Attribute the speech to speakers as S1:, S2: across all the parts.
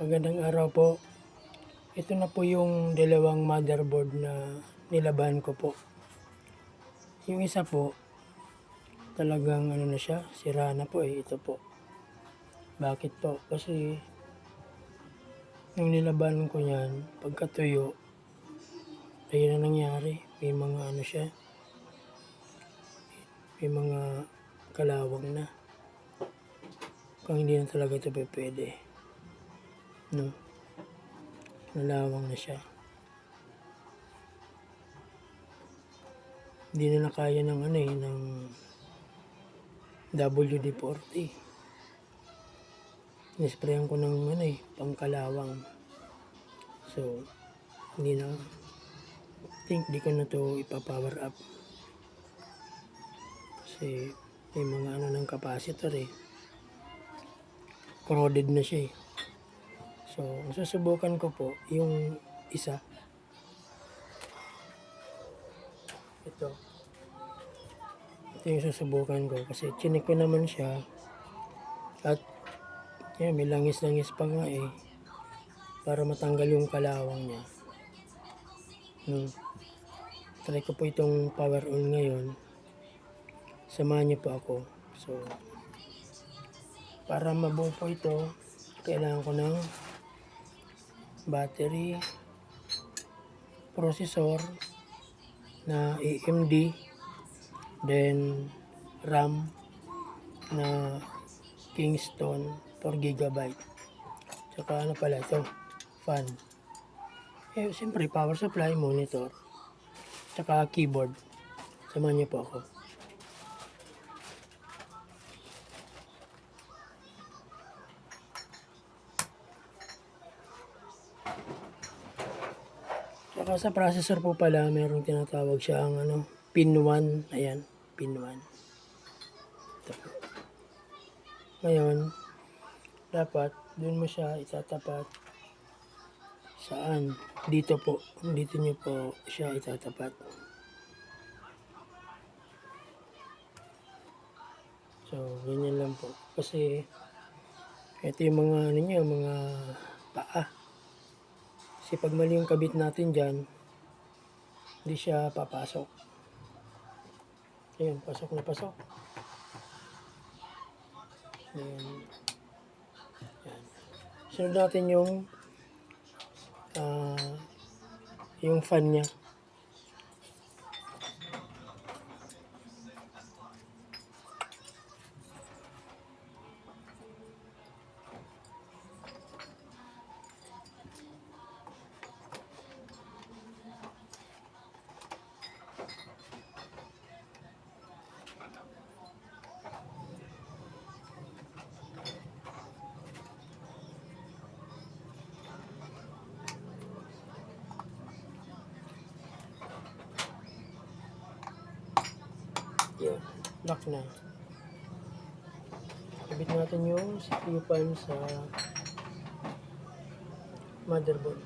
S1: Magandang araw po. Ito na po yung dalawang motherboard na nilaban ko po. Yung isa po, talagang ano na siya, sira na po eh. Ito po. Bakit po? Kasi yung nilaban ko yan, pagkatuyo, ayun na nangyari. May mga ano siya, may mga kalawang na. Kung hindi na talaga ito pwede. No? Nalawang na siya. Hindi na nakaya ng ano eh, ng WD-40. Nisprayan ko ng ano eh, pangkalawang. So, hindi na, think di ko na to ipapower up. Kasi may mga ano ng capacitor eh. Corroded na siya eh. So, ang susubukan ko po, yung isa. Ito. Ito yung susubukan ko kasi chinik ko naman siya. At yan, may langis-langis pa nga eh. Para matanggal yung kalawang niya. Try ko po itong power on ngayon. Samahan niyo po ako. So, para mabuo po ito, kailangan ko ng battery, processor na AMD, then RAM na Kingston 4GB. Tsaka ano pala ito, fan. Eh, siyempre power supply, monitor, tsaka keyboard. Samahan niyo po ako. Tsaka sa processor po pala, mayroong tinatawag siya ang ano, pin 1. Ayan, pin 1. Ito po. Ngayon, dapat dun mo siya itatapat. Saan? Dito po. Dito nyo po siya itatapat. So, ganyan lang po. Kasi, ito yung mga ano nyo, mga paa. Kasi pag mali yung kabit natin dyan, hindi siya papasok. Ayun, pasok na pasok. Ayan. Ayan. Sunod natin yung fan niya. Yan, lock na. Kabit natin yung CPU fan sa motherboard.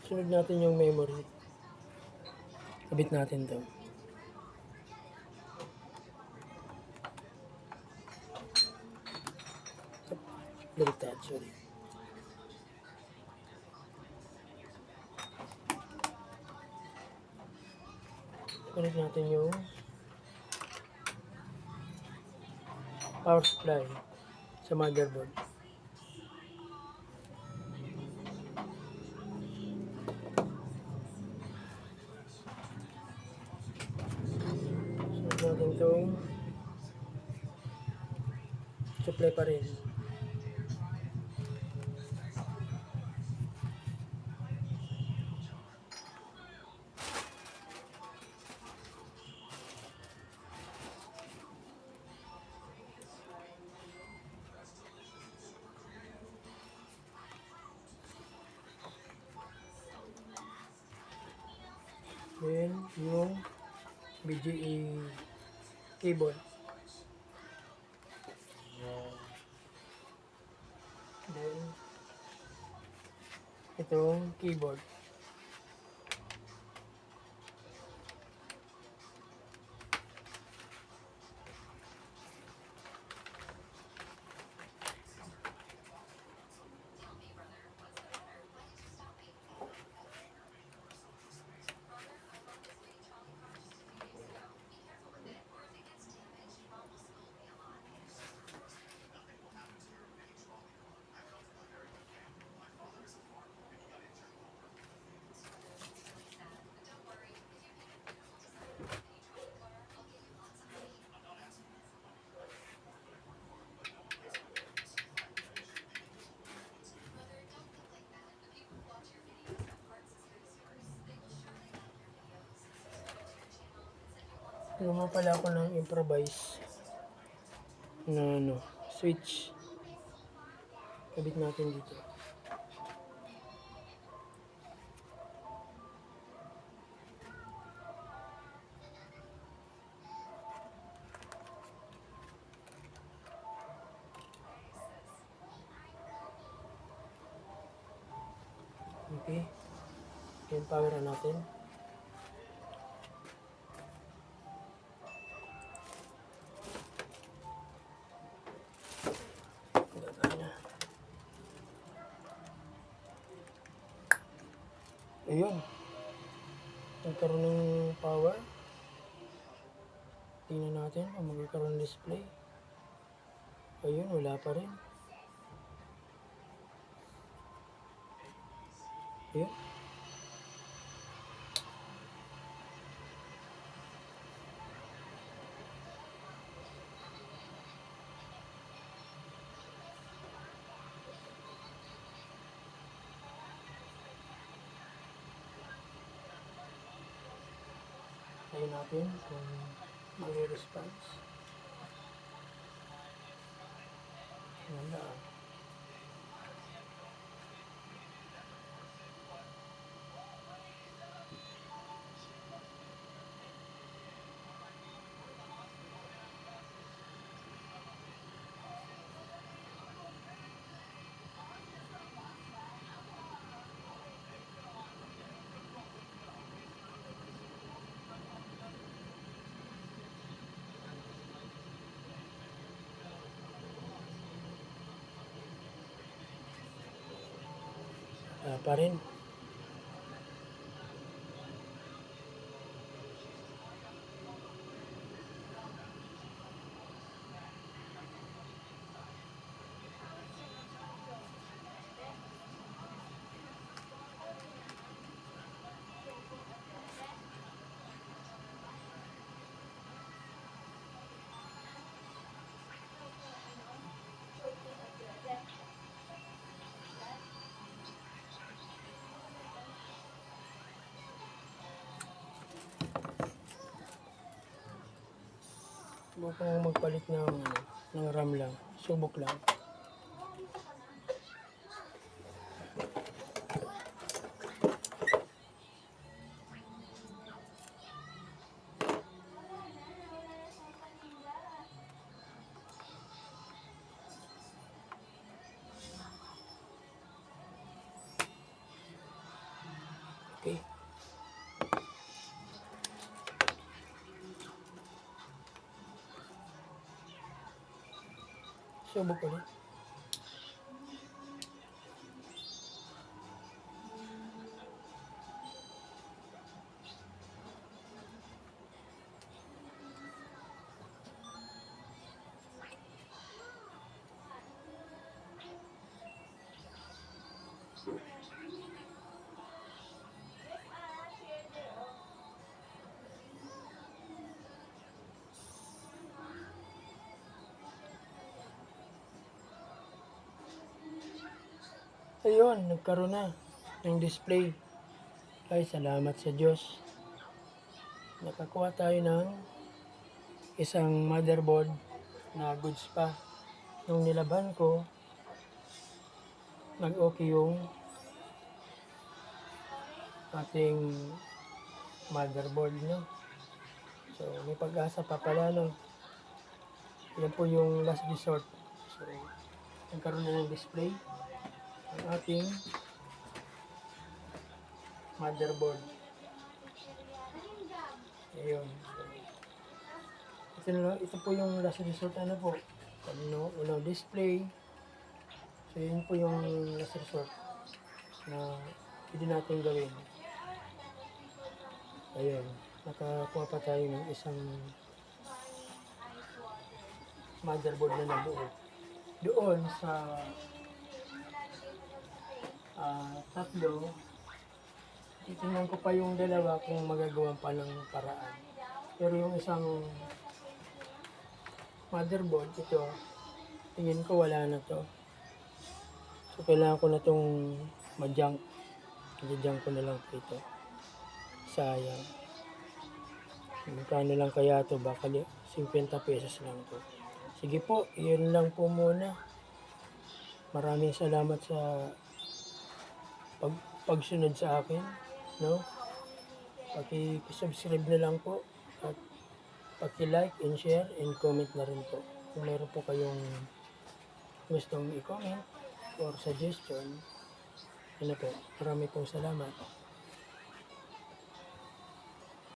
S1: Sunod natin yung memory. Kabit natin to. Baliktad, sorry. Connect natin yung power supply sa motherboard. Sunod natin itong supply pa rin. Then, yung BGA cable. itong keyboard. Gumawa pala ako ng improvise na switch. Kabit natin dito. Okay. Yung power natin. Ayun. Nagkaroon ng power. Tingnan natin kung magkakaroon ng display. Ayun, wala pa rin. Ayun. Tayo natin kung may response. Wala. Wala pa rin. Subukan mo magpalit ng RAM lang. Subok lang. Okay. Subok ulit. Ayun, nagkaroon na ng display. Ay, salamat sa Diyos. Nakakuha tayo ng isang motherboard na goods pa. Nung nilaban ko, nag-okay yung ating motherboard, no? So, may pag-asa pa pala, no? Yan po yung last resort. So, nagkaroon na ng display ang ating motherboard. Ayun. Ito po yung last resort ano po. Ano, display. So yun po yung last resort na pwede natin gawin. Ayun. Nakakuha pa tayo ng isang motherboard na nabuo. Doon sa tatlo, titingnan ko pa yung dalawa kung magagawa pa ng paraan. Pero yung isang motherboard, ito, tingin ko wala na to. So, kailangan ko na itong ma-junk. I-junk ko na lang po ito. Sayang. Magkano lang kaya ito? Baka 50 pesos lang to. Sige po, yun lang po muna. Maraming salamat sa pagsunod sa akin. No? Paki-subscribe na lang po. At paki-like and share and comment na rin po. Kung meron po kayong gustong i-comment or suggestion, ano po, marami pong salamat.